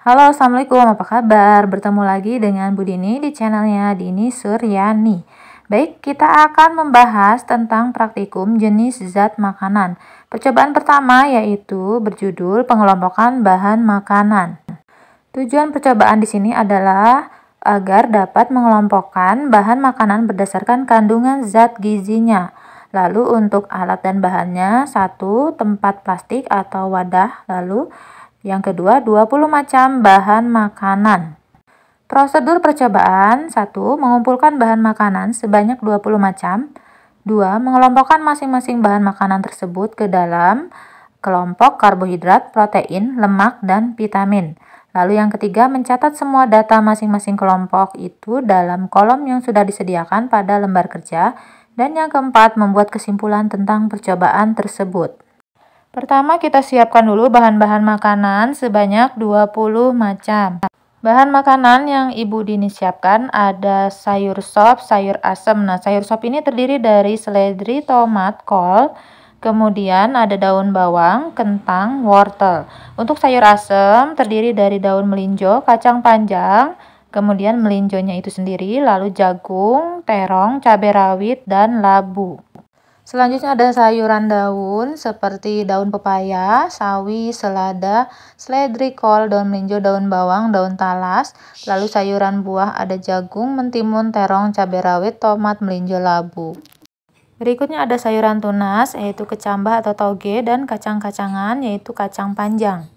Halo, Assalamualaikum, apa kabar? Bertemu lagi dengan Bu Dini di channelnya Dini Suryani. Baik, kita akan membahas tentang praktikum jenis zat makanan. Percobaan pertama yaitu berjudul pengelompokan bahan makanan. Tujuan percobaan di sini adalah agar dapat mengelompokkan bahan makanan berdasarkan kandungan zat gizinya. Lalu untuk alat dan bahannya, 1. Tempat plastik atau wadah. Lalu yang kedua, 20 macam bahan makanan. Prosedur percobaan: 1. Mengumpulkan bahan makanan sebanyak 20 macam. 2. Mengelompokkan masing-masing bahan makanan tersebut ke dalam kelompok karbohidrat, protein, lemak, dan vitamin. Lalu yang ketiga, mencatat semua data masing-masing kelompok itu dalam kolom yang sudah disediakan pada lembar kerja. Dan yang keempat, membuat kesimpulan tentang percobaan tersebut. Pertama, kita siapkan dulu bahan-bahan makanan sebanyak 20 macam. Bahan makanan yang Ibu Dini siapkan ada sayur sop, sayur asem. Nah, sayur sop ini terdiri dari seledri, tomat, kol, kemudian ada daun bawang, kentang, wortel. Untuk sayur asem terdiri dari daun melinjo, kacang panjang, kemudian melinjonya itu sendiri, lalu jagung, terong, cabai rawit, dan labu. Selanjutnya ada sayuran daun seperti daun pepaya, sawi, selada, seledri, kol, daun melinjo, daun bawang, daun talas. Lalu sayuran buah ada jagung, mentimun, terong, cabai rawit, tomat, melinjo, labu. Berikutnya ada sayuran tunas yaitu kecambah atau toge dan kacang-kacangan yaitu kacang panjang.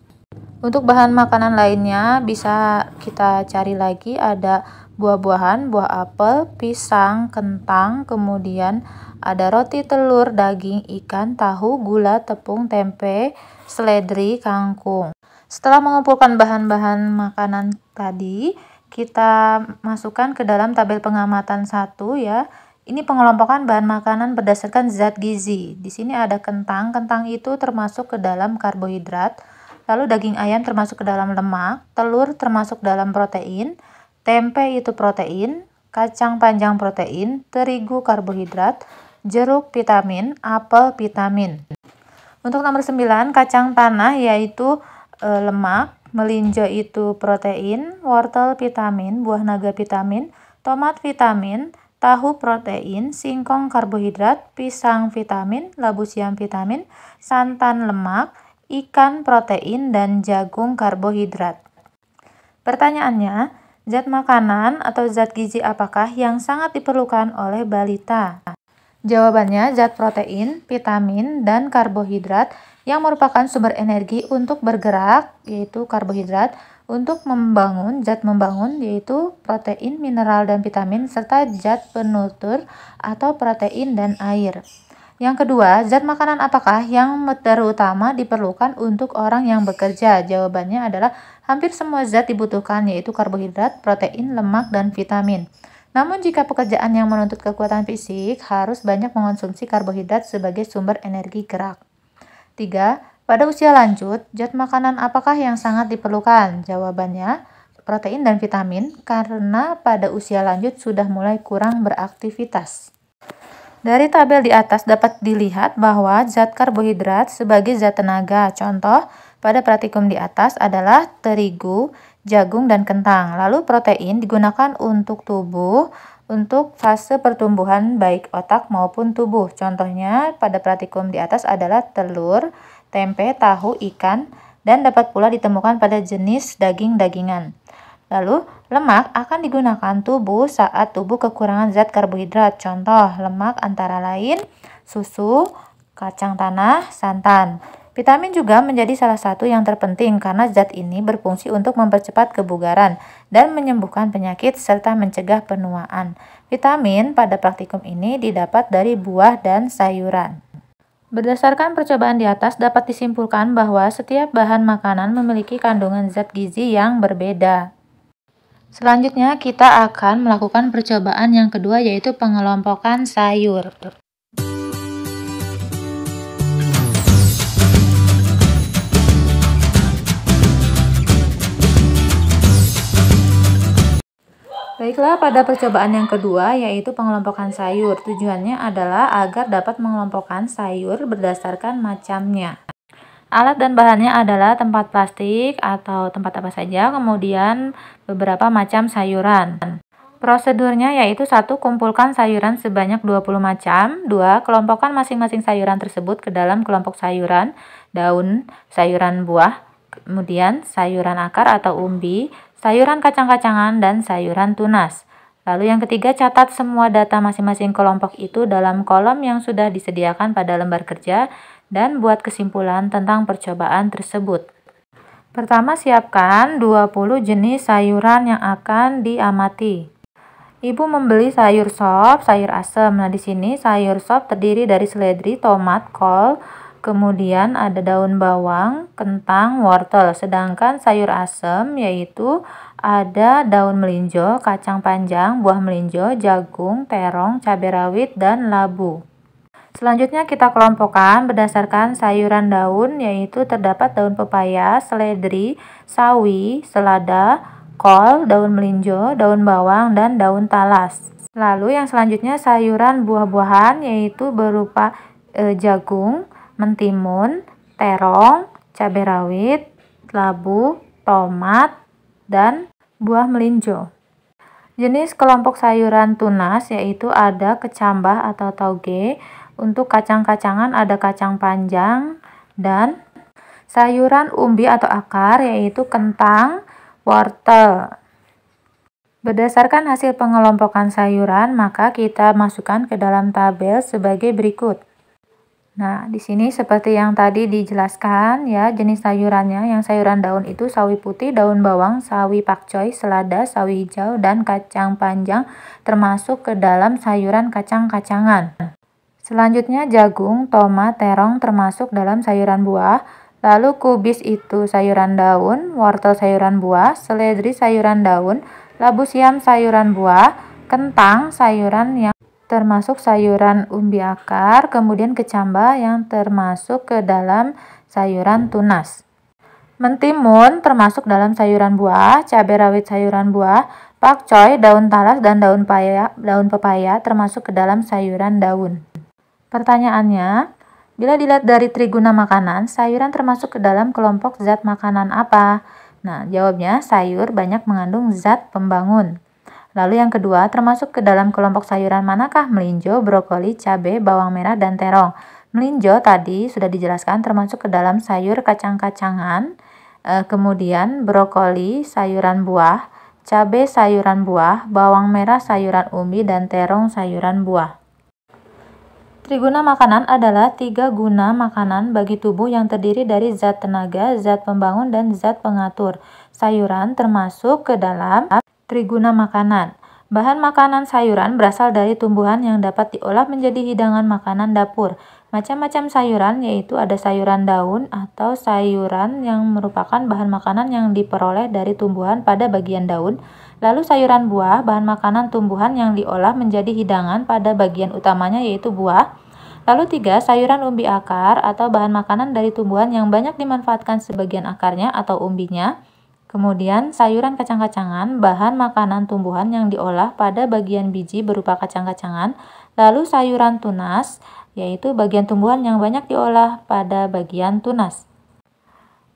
Untuk bahan makanan lainnya bisa kita cari lagi ada buah-buahan, buah apel, pisang, kentang, kemudian ada roti, telur, daging, ikan, tahu, gula, tepung, tempe, seledri, kangkung. Setelah mengumpulkan bahan-bahan makanan tadi, kita masukkan ke dalam tabel pengamatan 1 ya. Ini pengelompokan bahan makanan berdasarkan zat gizi. Di sini ada kentang. Kentang itu termasuk ke dalam karbohidrat. Lalu daging ayam termasuk ke dalam lemak, telur termasuk dalam protein, tempe itu protein, kacang panjang protein, terigu karbohidrat, jeruk vitamin, apel vitamin. Untuk nomor 9, kacang tanah yaitu lemak, melinjo itu protein, wortel vitamin, buah naga vitamin, tomat vitamin, tahu protein, singkong karbohidrat, pisang vitamin, labu siam vitamin, santan lemak, ikan protein, dan jagung karbohidrat. Pertanyaannya, zat makanan atau zat gizi apakah yang sangat diperlukan oleh balita? Jawabannya zat protein, vitamin, dan karbohidrat yang merupakan sumber energi untuk bergerak yaitu karbohidrat, untuk membangun zat membangun yaitu protein, mineral, dan vitamin, serta zat penutur atau protein dan air. Yang kedua, zat makanan apakah yang terutama diperlukan untuk orang yang bekerja? Jawabannya adalah hampir semua zat dibutuhkan yaitu karbohidrat, protein, lemak, dan vitamin. Namun jika pekerjaan yang menuntut kekuatan fisik harus banyak mengonsumsi karbohidrat sebagai sumber energi gerak. 3. Pada usia lanjut, zat makanan apakah yang sangat diperlukan? Jawabannya protein dan vitamin karena pada usia lanjut sudah mulai kurang beraktivitas. Dari tabel di atas dapat dilihat bahwa zat karbohidrat sebagai zat tenaga. Contoh pada praktikum di atas adalah terigu, jagung, dan kentang. Lalu protein digunakan untuk tubuh, untuk fase pertumbuhan baik otak maupun tubuh. Contohnya pada praktikum di atas adalah telur, tempe, tahu, ikan, dan dapat pula ditemukan pada jenis daging-dagingan. Lalu, lemak akan digunakan tubuh saat tubuh kekurangan zat karbohidrat. Contoh, lemak antara lain susu, kacang tanah, santan. Vitamin juga menjadi salah satu yang terpenting karena zat ini berfungsi untuk mempercepat kebugaran dan menyembuhkan penyakit serta mencegah penuaan. Vitamin pada praktikum ini didapat dari buah dan sayuran. Berdasarkan percobaan di atas dapat disimpulkan bahwa setiap bahan makanan memiliki kandungan zat gizi yang berbeda. Selanjutnya kita akan melakukan percobaan yang kedua yaitu pengelompokan sayur. Baiklah, pada percobaan yang kedua yaitu pengelompokan sayur. Tujuannya adalah agar dapat mengelompokkan sayur berdasarkan macamnya. Alat dan bahannya adalah tempat plastik atau tempat apa saja, kemudian beberapa macam sayuran. Prosedurnya yaitu 1. Kumpulkan sayuran sebanyak 20 macam. 2. Kelompokkan masing-masing sayuran tersebut ke dalam kelompok sayuran, daun, sayuran buah, kemudian sayuran akar atau umbi, sayuran kacang-kacangan, dan sayuran tunas. Lalu yang ketiga, catat semua data masing-masing kelompok itu dalam kolom yang sudah disediakan pada lembar kerja dan buat kesimpulan tentang percobaan tersebut. Pertama, siapkan 20 jenis sayuran yang akan diamati. Ibu membeli sayur sop, sayur asem. Nah, di sini sayur sop terdiri dari seledri, tomat, kol, kemudian ada daun bawang, kentang, wortel. Sedangkan sayur asem yaitu ada daun melinjo, kacang panjang, buah melinjo, jagung, terong, cabai rawit, dan labu. Selanjutnya kita kelompokkan berdasarkan sayuran daun, yaitu terdapat daun pepaya, seledri, sawi, selada, kol, daun melinjo, daun bawang, dan daun talas. Lalu yang selanjutnya sayuran buah-buahan, yaitu berupa jagung, mentimun, terong, cabai rawit, labu, tomat, dan buah melinjo. Jenis kelompok sayuran tunas yaitu ada kecambah atau tauge. Untuk kacang-kacangan ada kacang panjang, dan sayuran umbi atau akar yaitu kentang, wortel. Berdasarkan hasil pengelompokan sayuran, maka kita masukkan ke dalam tabel sebagai berikut. Nah, di sini seperti yang tadi dijelaskan ya, jenis sayurannya. Yang sayuran daun itu sawi putih, daun bawang, sawi pakcoy, selada, sawi hijau, dan kacang panjang termasuk ke dalam sayuran kacang-kacangan. Selanjutnya jagung, tomat, terong termasuk dalam sayuran buah. Lalu kubis itu sayuran daun, wortel sayuran buah, seledri sayuran daun, labu siam sayuran buah, kentang sayuran yang termasuk sayuran umbi akar, kemudian kecambah yang termasuk ke dalam sayuran tunas. Mentimun termasuk dalam sayuran buah, cabai rawit sayuran buah, pakcoy, daun talas, dan daun pepaya termasuk ke dalam sayuran daun. Pertanyaannya, bila dilihat dari triguna makanan, sayuran termasuk ke dalam kelompok zat makanan apa? Nah, jawabnya sayur banyak mengandung zat pembangun. Lalu yang kedua, termasuk ke dalam kelompok sayuran manakah? Melinjo, brokoli, cabai, bawang merah, dan terong. Melinjo tadi sudah dijelaskan termasuk ke dalam sayur kacang-kacangan, kemudian brokoli sayuran buah, cabai sayuran buah, bawang merah sayuran umbi, dan terong sayuran buah. Triguna makanan adalah 3 guna makanan bagi tubuh yang terdiri dari zat tenaga, zat pembangun, dan zat pengatur. Sayuran termasuk ke dalam triguna makanan. Bahan makanan sayuran berasal dari tumbuhan yang dapat diolah menjadi hidangan makanan dapur. Macam-macam sayuran yaitu ada sayuran daun atau sayuran yang merupakan bahan makanan yang diperoleh dari tumbuhan pada bagian daun. Lalu sayuran buah, bahan makanan tumbuhan yang diolah menjadi hidangan pada bagian utamanya yaitu buah. Lalu 3, sayuran umbi akar atau bahan makanan dari tumbuhan yang banyak dimanfaatkan sebagian akarnya atau umbinya. Kemudian sayuran kacang-kacangan, bahan makanan tumbuhan yang diolah pada bagian biji berupa kacang-kacangan. Lalu sayuran tunas, yaitu bagian tumbuhan yang banyak diolah pada bagian tunas.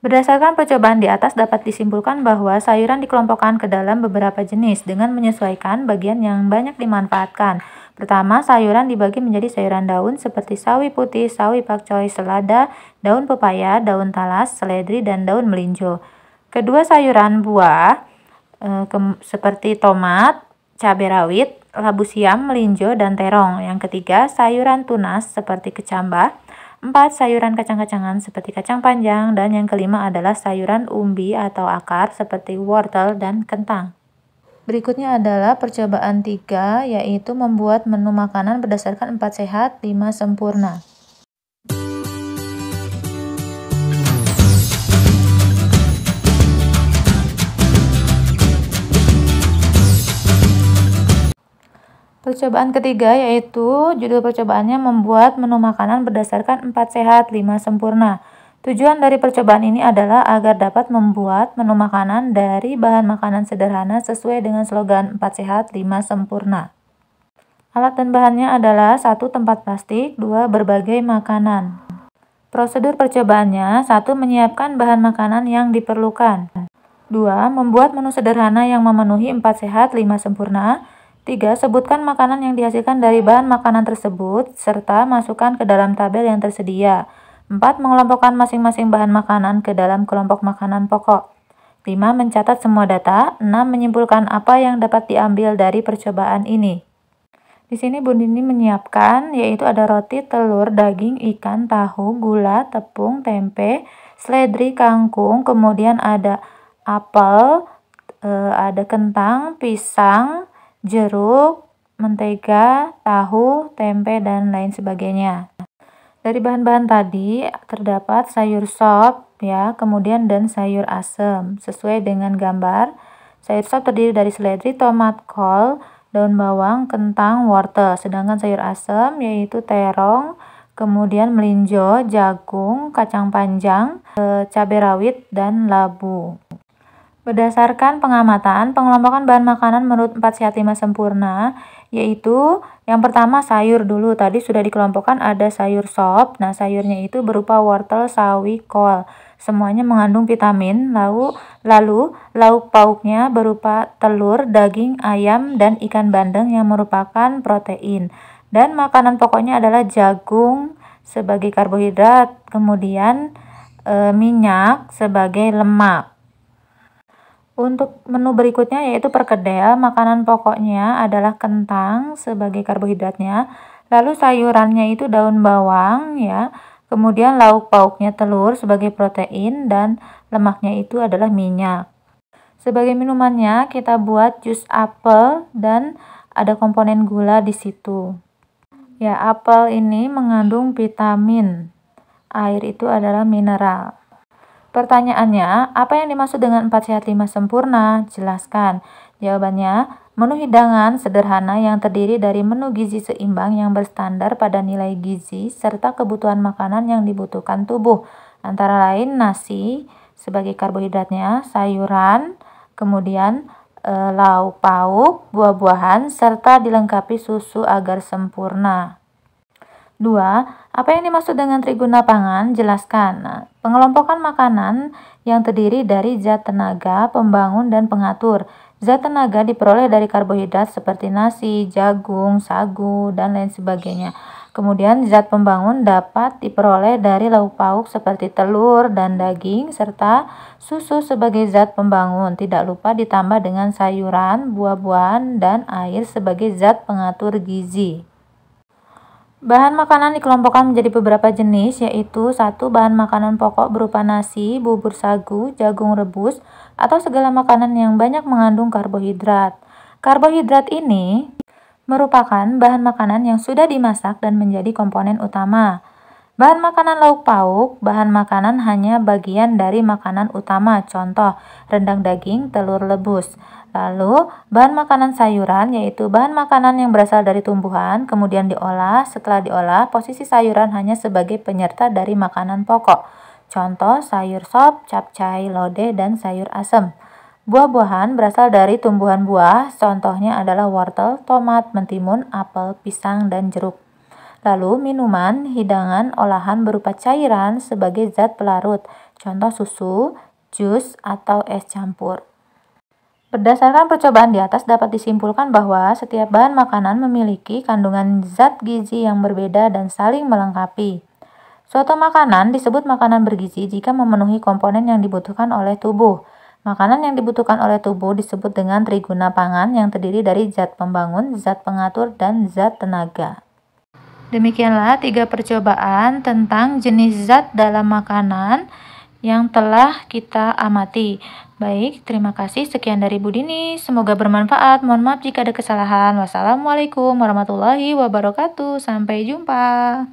Berdasarkan percobaan di atas dapat disimpulkan bahwa sayuran dikelompokkan ke dalam beberapa jenis dengan menyesuaikan bagian yang banyak dimanfaatkan. Pertama, sayuran dibagi menjadi sayuran daun seperti sawi putih, sawi pakcoy, selada, daun pepaya, daun talas, seledri, dan daun melinjo. Kedua, sayuran buah seperti tomat, cabai rawit, labu siam, melinjo, dan terong. Yang ketiga, sayuran tunas seperti kecambah. 4, sayuran kacang-kacangan seperti kacang panjang. Dan yang kelima adalah sayuran umbi atau akar seperti wortel dan kentang. Berikutnya adalah percobaan 3, yaitu membuat menu makanan berdasarkan 4 sehat, 5 sempurna. Percobaan ketiga yaitu judul percobaannya membuat menu makanan berdasarkan 4 sehat, 5 sempurna. Tujuan dari percobaan ini adalah agar dapat membuat menu makanan dari bahan makanan sederhana sesuai dengan slogan 4 sehat, 5 sempurna. Alat dan bahannya adalah 1, tempat plastik, 2, berbagai makanan. Prosedur percobaannya: 1. Menyiapkan bahan makanan yang diperlukan. 2. Membuat menu sederhana yang memenuhi 4 sehat, 5 sempurna. 3. Sebutkan makanan yang dihasilkan dari bahan makanan tersebut, serta masukkan ke dalam tabel yang tersedia. 4. Mengelompokkan masing-masing bahan makanan ke dalam kelompok makanan pokok. 5. Mencatat semua data. 6. Menyimpulkan apa yang dapat diambil dari percobaan ini. Di sini Bun Dini menyiapkan, yaitu ada roti, telur, daging, ikan, tahu, gula, tepung, tempe, seledri, kangkung, kemudian ada apel, ada kentang, pisang, jeruk, mentega, tahu, tempe, dan lain sebagainya. Dari bahan-bahan tadi terdapat sayur sop ya, kemudian dan sayur asem. Sesuai dengan gambar, sayur sop terdiri dari seledri, tomat, kol, daun bawang, kentang, wortel. Sedangkan sayur asem yaitu terong, kemudian melinjo, jagung, kacang panjang, cabai rawit, dan labu. Berdasarkan pengamatan, pengelompokan bahan makanan menurut 4 sehat 5 sempurna, yaitu yang pertama sayur dulu. Tadi sudah dikelompokkan ada sayur sop. Nah, sayurnya itu berupa wortel, sawi, kol. Semuanya mengandung vitamin. Lalu lauk pauknya berupa telur, daging, ayam, dan ikan bandeng yang merupakan protein. Dan makanan pokoknya adalah jagung sebagai karbohidrat, kemudian minyak sebagai lemak. Untuk menu berikutnya yaitu perkedel, makanan pokoknya adalah kentang sebagai karbohidratnya, lalu sayurannya itu daun bawang ya, kemudian lauk pauknya telur sebagai protein, dan lemaknya itu adalah minyak. Sebagai minumannya kita buat jus apel dan ada komponen gula di situ. Ya, apel ini mengandung vitamin. Air itu adalah mineral. Pertanyaannya, apa yang dimaksud dengan 4 sehat 5 sempurna? Jelaskan. Jawabannya, menu hidangan sederhana yang terdiri dari menu gizi seimbang yang berstandar pada nilai gizi serta kebutuhan makanan yang dibutuhkan tubuh. Antara lain nasi sebagai karbohidratnya, sayuran, kemudian lauk pauk, buah-buahan, serta dilengkapi susu agar sempurna. 2. Apa yang dimaksud dengan triguna pangan? Jelaskan. Nah, pengelompokan makanan yang terdiri dari zat tenaga, pembangun, dan pengatur. Zat tenaga diperoleh dari karbohidrat seperti nasi, jagung, sagu, dan lain sebagainya. Kemudian zat pembangun dapat diperoleh dari lauk pauk seperti telur dan daging, serta susu sebagai zat pembangun. Tidak lupa ditambah dengan sayuran, buah-buahan, dan air sebagai zat pengatur gizi. Bahan makanan dikelompokkan menjadi beberapa jenis, yaitu 1. Bahan makanan pokok berupa nasi, bubur sagu, jagung rebus, atau segala makanan yang banyak mengandung karbohidrat. Karbohidrat ini merupakan bahan makanan yang sudah dimasak dan menjadi komponen utama. Bahan makanan lauk pauk, bahan makanan hanya bagian dari makanan utama, contoh rendang daging, telur lebus. Lalu, bahan makanan sayuran yaitu bahan makanan yang berasal dari tumbuhan, kemudian diolah. Setelah diolah, posisi sayuran hanya sebagai penyerta dari makanan pokok. Contoh sayur sop, capcay, lodeh, dan sayur asem. Buah-buahan berasal dari tumbuhan buah, contohnya adalah wortel, tomat, mentimun, apel, pisang, dan jeruk. Lalu, minuman, hidangan, olahan berupa cairan sebagai zat pelarut, contoh susu, jus, atau es campur. Berdasarkan percobaan di atas dapat disimpulkan bahwa setiap bahan makanan memiliki kandungan zat gizi yang berbeda dan saling melengkapi. Suatu makanan disebut makanan bergizi jika memenuhi komponen yang dibutuhkan oleh tubuh. Makanan yang dibutuhkan oleh tubuh disebut dengan triguna pangan yang terdiri dari zat pembangun, zat pengatur, dan zat tenaga. Demikianlah 3 percobaan tentang jenis zat dalam makanan yang telah kita amati. Baik, terima kasih. Sekian dari Bu Dini. Semoga bermanfaat. Mohon maaf jika ada kesalahan. Wassalamualaikum warahmatullahi wabarakatuh. Sampai jumpa.